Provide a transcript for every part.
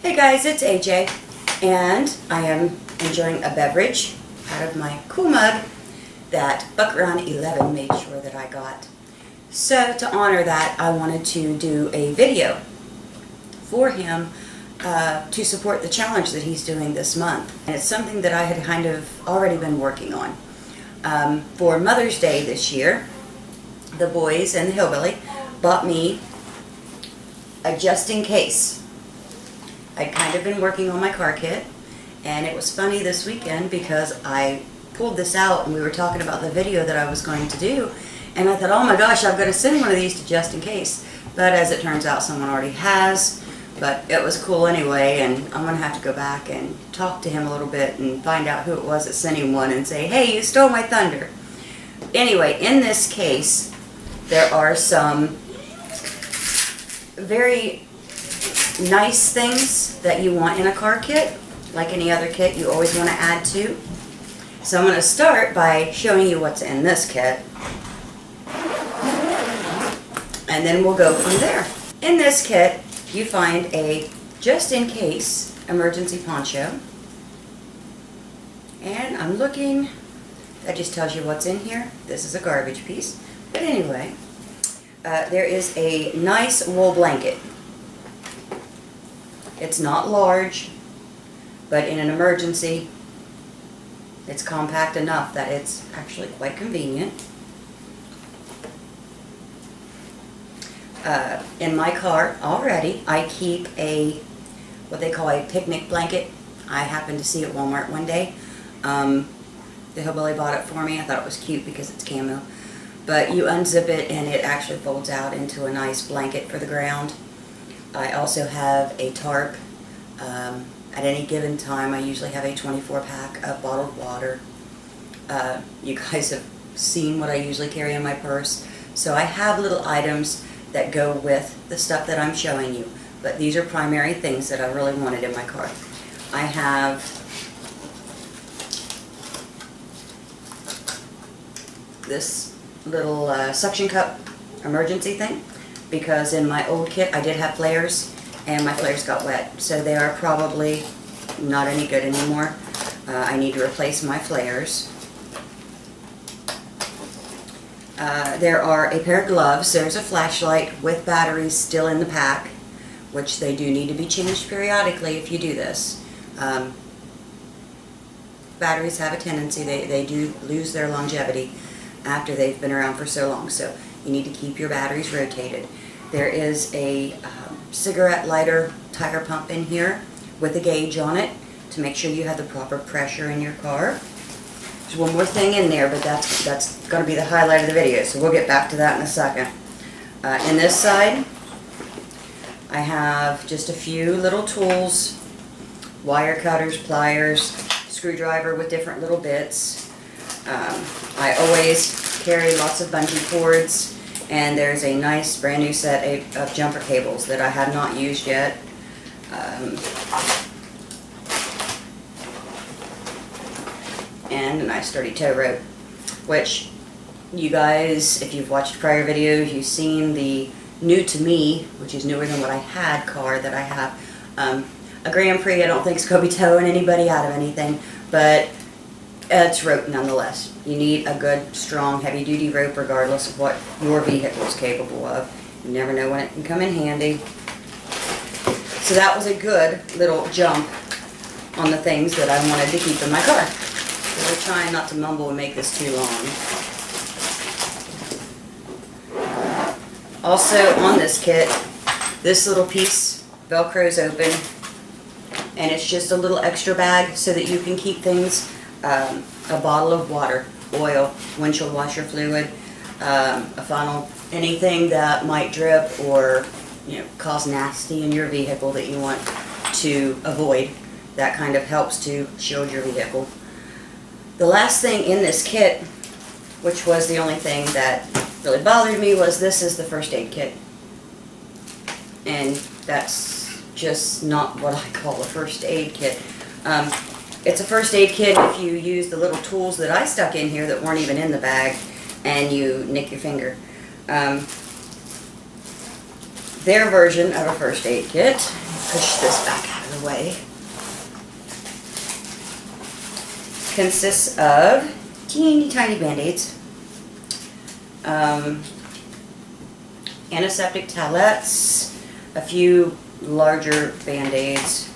Hey guys, it's AJ, and I am enjoying a beverage out of my cool mug that Buckrun11 made sure that I got. So to honor that, I wanted to do a video for him to support the challenge that he's doing this month. And it's something that I had kind of already been working on. For Mother's Day this year, the boys and the hillbilly bought me a just-in-case. I'd kind of been working on my car kit, and it was funny this weekend because I pulled this out and we were talking about the video that I was going to do, and I thought, oh my gosh, I'm going to send one of these to Just In Case. But as it turns out, someone already has, but it was cool anyway, and I'm going to have to go back and talk to him a little bit and find out who it was that sent him one and say, hey, you stole my thunder. Anyway, in this case, there are some very nice things that you want in a car kit. Like any other kit, you always want to add to. So I'm going to start by showing you what's in this kit, and then we'll go from there. In this kit, you find a just-in-case emergency poncho, and I'm looking, that just tells you what's in here. This is a garbage piece, but anyway, there is a nice wool blanket. It's not large, but in an emergency, it's compact enough that it's actually quite convenient. In my car already, I keep what they call a picnic blanket. I happened to see it at Walmart one day. The hillbilly bought it for me. I thought it was cute because it's camo. But you unzip it and it actually folds out into a nice blanket for the ground. I also have a tarp. At any given time, I usually have a 24-pack of bottled water. You guys have seen what I usually carry in my purse. So I have little items that go with the stuff that I'm showing you. But these are primary things that I really wanted in my car. I have this little suction cup emergency thing, because in my old kit I did have flares and my flares got wet, so they are probably not any good anymore. I need to replace my flares. There are a pair of gloves. There's a flashlight with batteries still in the pack, which they do need to be changed periodically if you do this. Batteries have a tendency, they do lose their longevity after they've been around for so long, so you need to keep your batteries rotated. There is a cigarette lighter tire pump in here with a gauge on it to make sure you have the proper pressure in your car. There's one more thing in there, but that's going to be the highlight of the video, so we'll get back to that in a second. In this side, I have just a few little tools, wire cutters, pliers, screwdriver with different little bits. I always carry lots of bungee cords, and there's a nice brand new set of jumper cables that I have not used yet. And a nice sturdy tow rope, which you guys, if you've watched prior videos, you've seen the new to me, which is newer than what I had, car that I have. A Grand Prix I don't think is going to be towing anybody out of anything, but it's rope nonetheless. You need a good, strong, heavy-duty rope regardless of what your vehicle is capable of. You never know when it can come in handy. So that was a good little jump on the things that I wanted to keep in my car. So we're trying not to mumble and make this too long. Also on this kit, this little piece velcros open, and it's just a little extra bag so that you can keep things, a bottle of water, oil, windshield washer fluid, a funnel, anything that might drip or cause nasty in your vehicle that you want to avoid. That kind of helps to shield your vehicle. The last thing in this kit, which was the only thing that really bothered me, was this is the first aid kit. And that's just not what I call a first aid kit. It's a first aid kit if you use the little tools that I stuck in here that weren't even in the bag and you nick your finger. Their version of a first aid kit, push this back out of the the way. Consists of teeny tiny Band-Aids, antiseptic towelettes, a few larger Band-Aids,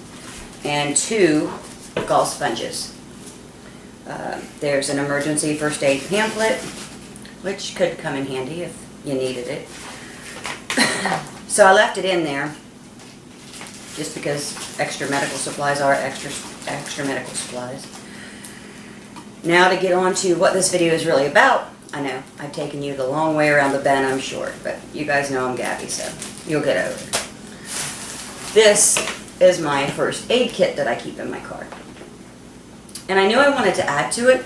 and 2 gauze sponges. There's an emergency first aid pamphlet, which could come in handy if you needed it. So I left it in there just because extra medical supplies are extra medical supplies. Now to get on to what this video is really about. I know, I've taken you the long way around the bend, I'm sure, but you guys know I'm Gabby, so you'll get over it. This is my first aid kit that I keep in my car. And I knew I wanted to add to it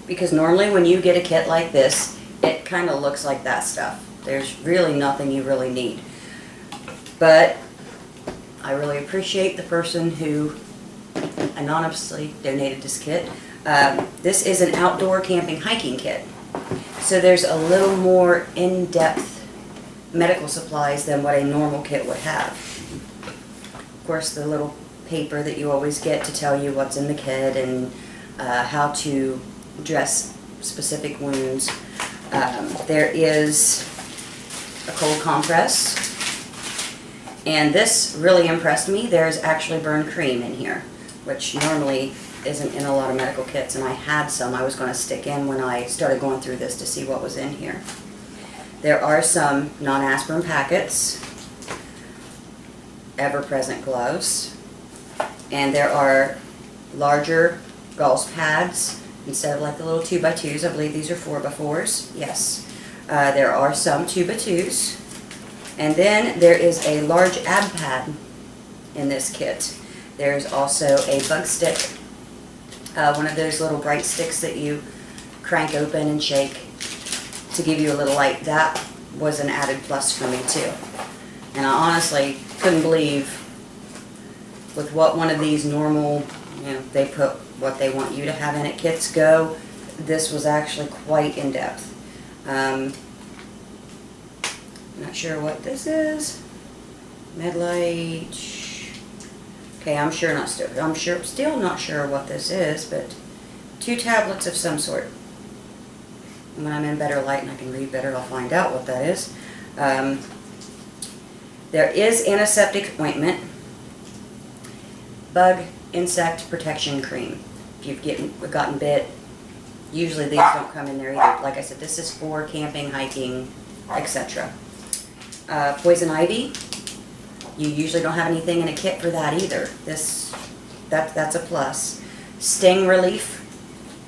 because normally when you get a kit like this, it kind of looks like that stuff. There's really nothing you really need. But I really appreciate the person who anonymously donated this kit. This is an outdoor camping hiking kit. So there's a little more in-depth medical supplies than what a normal kit would have. Of course, the little paper that you always get to tell you what's in the kit and how to dress specific wounds. There is a cold compress. And this really impressed me. There's actually burn cream in here, which normally isn't in a lot of medical kits, and I had some I was going to stick in when I started going through this to see what was in here. There are some non-aspirin packets, ever-present gloves, and there are larger gauze pads instead of like the little 2x2s. I believe these are 4x4s. Yes. There are some 2x2s. And then there is a large ab pad in this kit. There's also a bug stick, one of those little bright sticks that you crank open and shake to give you a little light. That was an added plus for me too. And I honestly couldn't believe with what one of these normal, they put what they want you to have in it kits go, this was actually quite in depth. Not sure what this is. Medlight. Okay, I'm still not sure what this is, but 2 tablets of some sort. When I'm in better light and I can read better, I'll find out what that is. There is antiseptic ointment, bug insect protection cream. If you've gotten bit, usually these don't come in there either. Like I said, this is for camping, hiking, etc. Poison ivy. You usually don't have anything in a kit for that either. That's a plus. Sting relief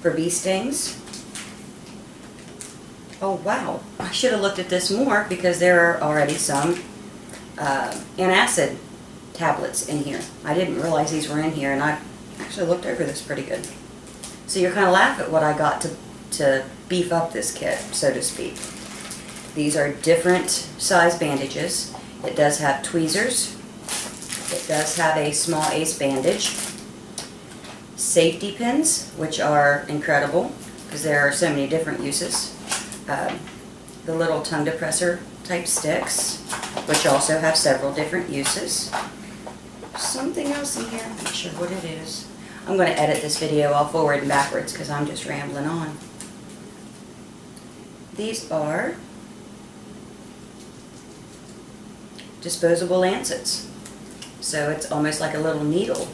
for bee stings. Oh wow, I should have looked at this more because there are already some antacid tablets in here. I didn't realize these were in here, and I actually looked over this pretty good. So you're kind of laughing at what I got to beef up this kit, so to speak. These are different size bandages. It does have tweezers. It does have a small ace bandage. Safety pins, which are incredible because there are so many different uses. The little tongue depressor type sticks, which also have several different uses. Something else in here, I'm not sure what it is. I'm going to edit this video all forward and backwards because I'm just rambling on. These are disposable lancets. So it's almost like a little needle.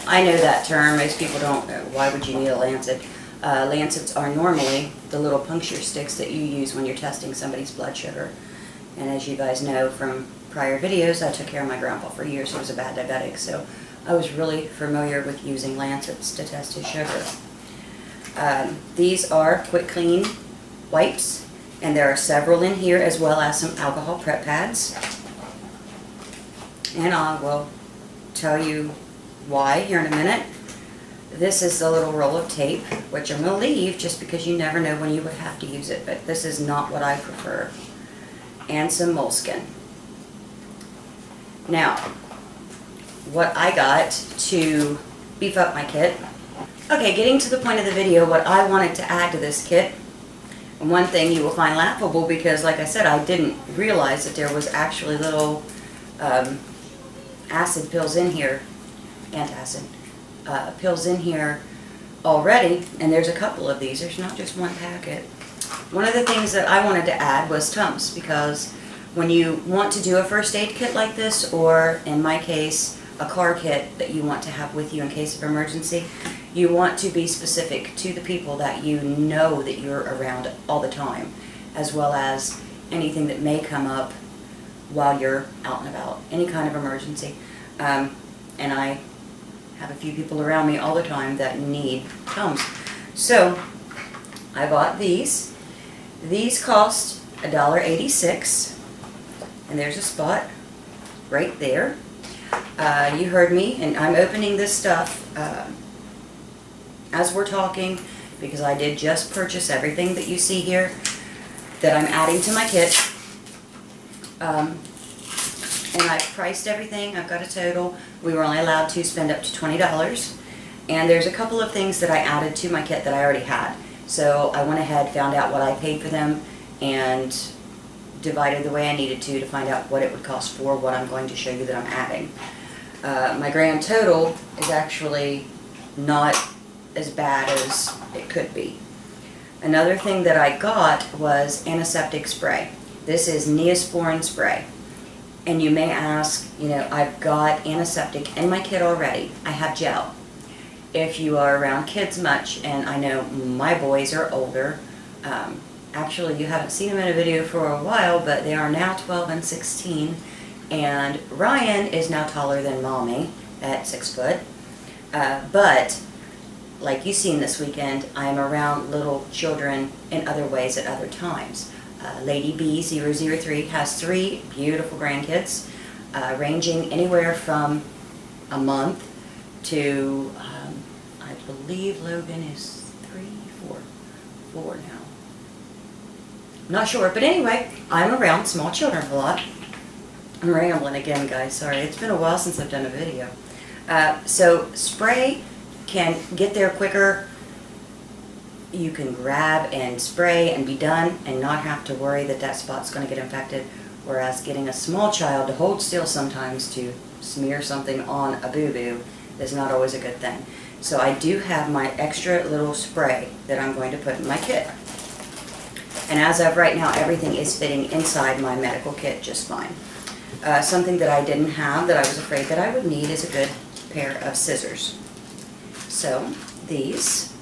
I know that term. Most people don't know. Why would you need a lancet? Lancets are normally the little puncture sticks that you use when you're testing somebody's blood sugar. And as you guys know from prior videos, I took care of my grandpa for years. He was a bad diabetic, so I was really familiar with using lancets to test his sugar. These are quick clean wipes, and there are several in here as well as some alcohol prep pads. And I will tell you why here in a minute. This is the little roll of tape, which I'm going to leave just because you never know when you would have to use it, but this is not what I prefer. And some moleskin. Now, what I got to beef up my kit. Okay, getting to the point of the video, what I wanted to add to this kit And one thing you will find laughable, because like I said, I didn't realize that there was actually little acid pills in here, antacid pills in here already, and there's a couple of these. There's not just one packet. One of the things that I wanted to add was Tums, because when you want to do a first aid kit like this, or in my case, a car kit that you want to have with you in case of emergency, you want to be specific to the people that you know that you're around all the time, as well as anything that may come up while you're out and about, any kind of emergency. And I have a few people around me all the time that need Tums. So I bought these. These cost $1.86, and there's a spot right there. You heard me, and I'm opening this stuff as we're talking, because I did just purchase everything that you see here that I'm adding to my kit. And I've priced everything. I've got a total. We were only allowed to spend up to $20. And there's a couple of things that I added to my kit that I already had. So I went ahead, found out what I paid for them, and divided the way I needed to find out what it would cost for what I'm going to show you that I'm adding. My grand total is actually not as bad as it could be. Another thing that I got was antiseptic spray. This is Neosporin spray. And you may ask, you know, I've got antiseptic in my kit already. I have gel. If you are around kids much, and I know my boys are older, actually you haven't seen them in a video for a while, but they are now 12 and 16, and Ryan is now taller than Mommy at 6 foot, but like you've seen this weekend, I'm around little children in other ways at other times. Lady B003 has 3 beautiful grandkids, ranging anywhere from a month to, I believe Logan is 4 now. I'm not sure, but anyway, I'm around small children a lot. I'm rambling again, guys, sorry. It's been a while since I've done a video. So spray can get there quicker. You can grab and spray and be done and not have to worry that that spot's going to get infected, whereas getting a small child to hold still sometimes to smear something on a boo-boo is not always a good thing. So I do have my extra little spray that I'm going to put in my kit. And as of right now, everything is fitting inside my medical kit just fine. Something that I didn't have that I was afraid that I would need is a good pair of scissors. So these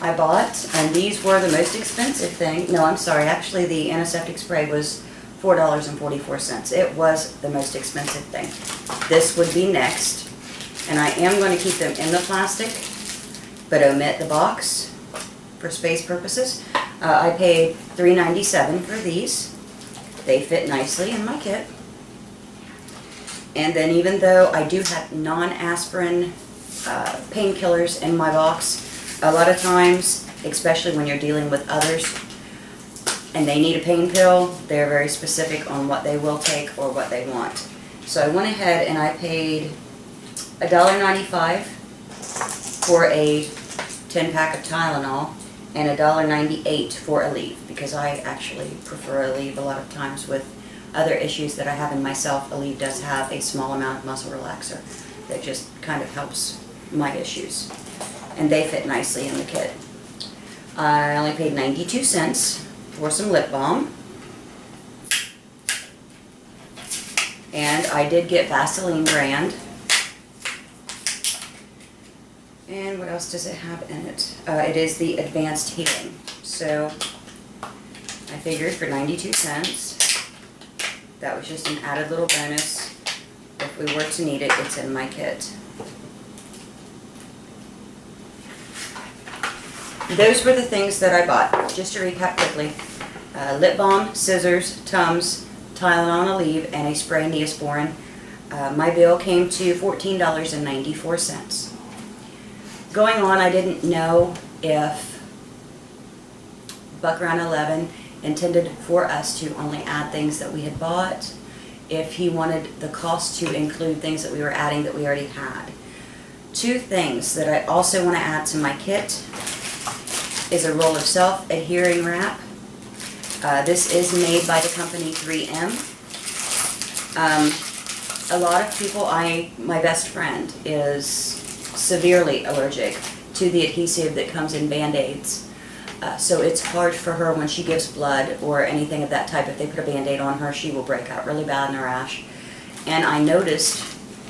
I bought, and these were the most expensive thing. No, I'm sorry, actually the antiseptic spray was $4.44. It was the most expensive thing. This would be next, and I am going to keep them in the plastic, but omit the box for space purposes. I paid $3.97 for these. They fit nicely in my kit. And then even though I do have non-aspirin painkillers in my box, a lot of times, especially when you're dealing with others and they need a pain pill, they're very specific on what they will take or what they want. So I went ahead and I paid $1.95 for a 10-pack of Tylenol and $1.98 for Aleve, because I actually prefer Aleve a lot of times with other issues that I have in myself. Aleve does have a small amount of muscle relaxer that just kind of helps my issues. And they fit nicely in the kit. I only paid 92 cents for some lip balm. And I did get Vaseline brand. And what else does it have in it? It is the Advanced Healing. So I figured for 92 cents, that was just an added little bonus. If we were to need it, it's in my kit. Those were the things that I bought. Just to recap quickly, lip balm, scissors, Tums, Tylenol, Aleve, and a spray Neosporin. My bill came to $14.94. Going on, I didn't know if Buckrun11 intended for us to only add things that we had bought, if he wanted the cost to include things that we were adding that we already had. 2 things that I also want to add to my kit is a roll of self-adhering wrap This is made by the company 3M. A lot of people, my best friend is severely allergic to the adhesive that comes in Band-Aids. So it's hard for her when she gives blood or anything of that type. If they put a Band-Aid on her, she will break out really bad in a rash. And I noticed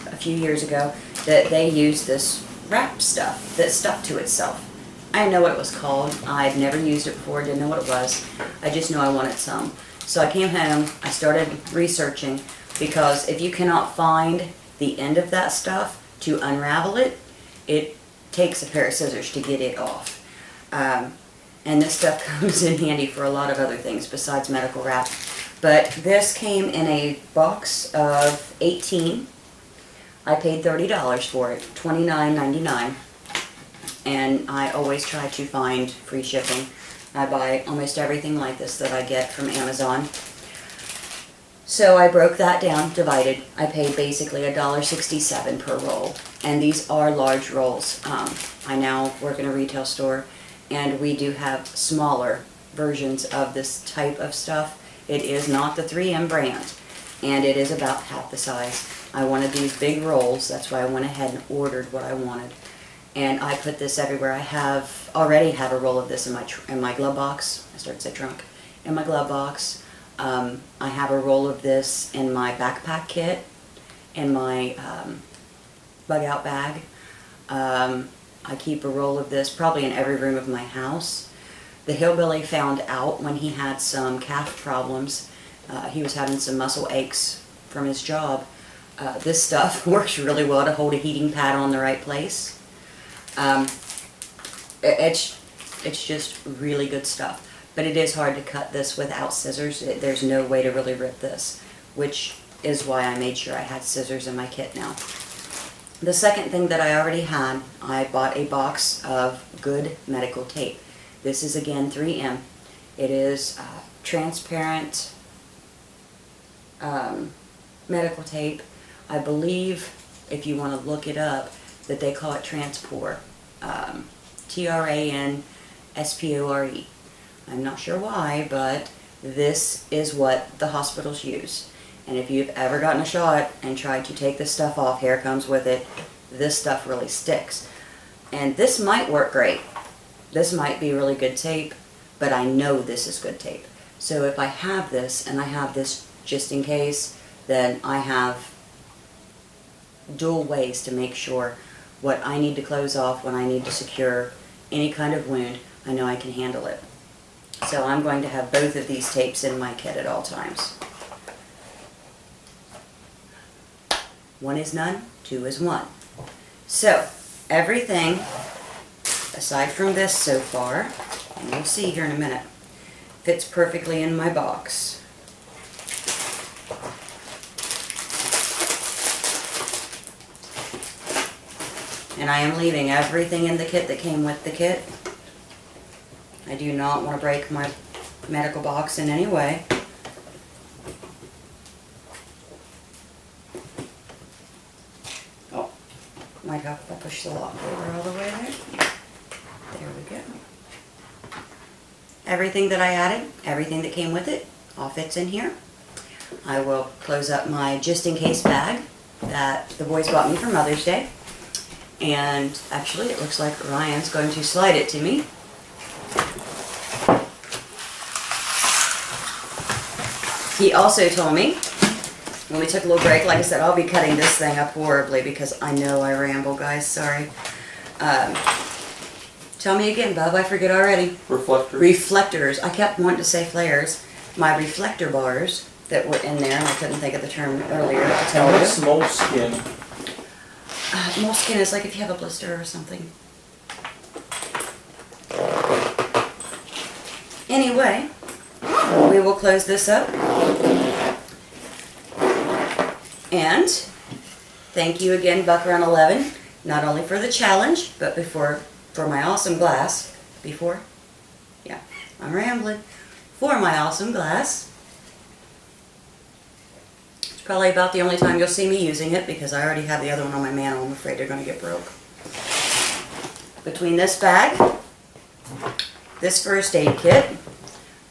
a few years ago that they use this wrap stuff that stuck to itself. I didn't know what it was called. I'd never used it before, didn't know what it was. I just knew I wanted some. So I came home, I started researching, because if you cannot find the end of that stuff to unravel it, it takes a pair of scissors to get it off. And this stuff comes in handy for a lot of other things besides medical wrap. But this came in a box of 18. I paid $30 for it, $29.99. And I always try to find free shipping. I buy almost everything like this that I get from Amazon. So I broke that down, divided. I paid basically $1.67 per roll. And these are large rolls. I now work in a retail store, and we do have smaller versions of this type of stuff. It is not the 3M brand, and it is about half the size. I wanted these big rolls, that's why I went ahead and ordered what I wanted. And I put this everywhere. I already have a roll of this in my glove box. I started to say trunk. In my glove box. I have a roll of this in my backpack kit, in my bug out bag. I keep a roll of this probably in every room of my house. The hillbilly found out when he had some calf problems. He was having some muscle aches from his job. This stuff works really well to hold a heating pad on the right place. It's just really good stuff. But it is hard to cut this without scissors. There's no way to really rip this, which is why I made sure I had scissors in my kit now. The second thing that I already had, I bought a box of good medical tape. This is again 3M. It is transparent medical tape. I believe, if you want to look it up, that they call it Transpore. Transpore. I'm not sure why, but this is what the hospitals use. And if you've ever gotten a shot and tried to take this stuff off, hair comes with it, this stuff really sticks. And this might work great. This might be really good tape, but I know this is good tape. So if I have this, and I have this just in case, then I have dual ways to make sure what I need to close off when I need to secure any kind of wound, I know I can handle it. So I'm going to have both of these tapes in my kit at all times. One is none, two is one. So, everything, aside from this so far, and you'll see here in a minute, fits perfectly in my box. And I am leaving everything in the kit that came with the kit. I do not want to break my medical box in any way. Oh, might have to push the lock over all the way there. There we go. Everything that I added, everything that came with it, all fits in here. I will close up my just in case bag that the boys bought me for Mother's Day. And actually it looks like Ryan's going to slide it to me. He also told me, when we took a little break, like I said, I'll be cutting this thing up horribly because I know I ramble, guys, sorry. Tell me again, Bub, I forget already. Reflectors. Reflectors. I kept wanting to say flares. My reflector bars that were in there, and I couldn't think of the term earlier to tell you. What's moleskin? Moleskin is like if you have a blister or something. Anyway, we will close this up. And thank you again, Buckrun11, not only for the challenge, but for my awesome glass. Yeah, I'm rambling. For my awesome glass. It's probably about the only time you'll see me using it because I already have the other one on my mantle. I'm afraid they're going to get broke. Between this bag, this first aid kit,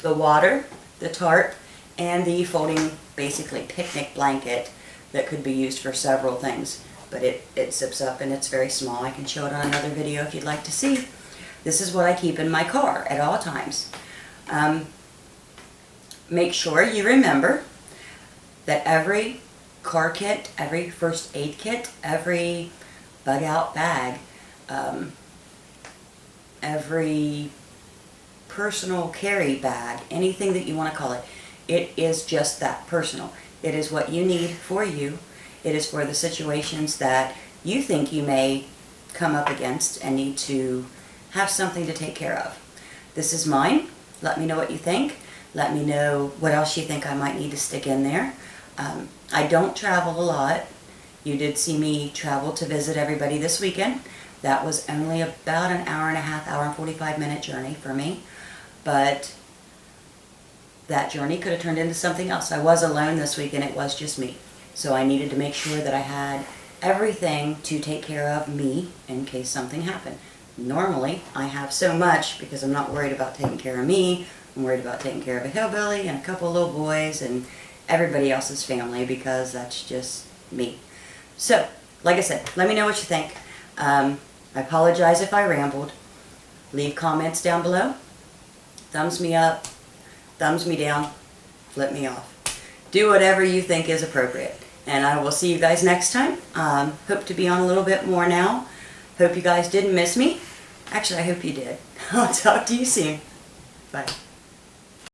the water, the tarp, and the folding, basically picnic blanket that could be used for several things. But it zips up and it's very small. I can show it on another video if you'd like to see. This is what I keep in my car at all times. Make sure you remember that every car kit, every first aid kit, every bug out bag, every personal carry bag, anything that you want to call it, it is just that, personal. It is what you need for you. It is for the situations that you think you may come up against and need to have something to take care of. This is mine. Let me know what you think. Let me know what else you think I might need to stick in there. I don't travel a lot. You did see me travel to visit everybody this weekend. That was only about an hour and a half, hour and 45-minute journey for me. But that journey could have turned into something else. I was alone this weekend. It was just me. So I needed to make sure that I had everything to take care of me in case something happened. Normally, I have so much because I'm not worried about taking care of me. I'm worried about taking care of a hillbilly and a couple of little boys and everybody else's family because that's just me. So, like I said, let me know what you think. I apologize if I rambled. Leave comments down below. Thumbs me up, thumbs me down, flip me off. Do whatever you think is appropriate. And I will see you guys next time. Hope to be on a little bit more now. Hope you guys didn't miss me. Actually, I hope you did. I'll talk to you soon. Bye.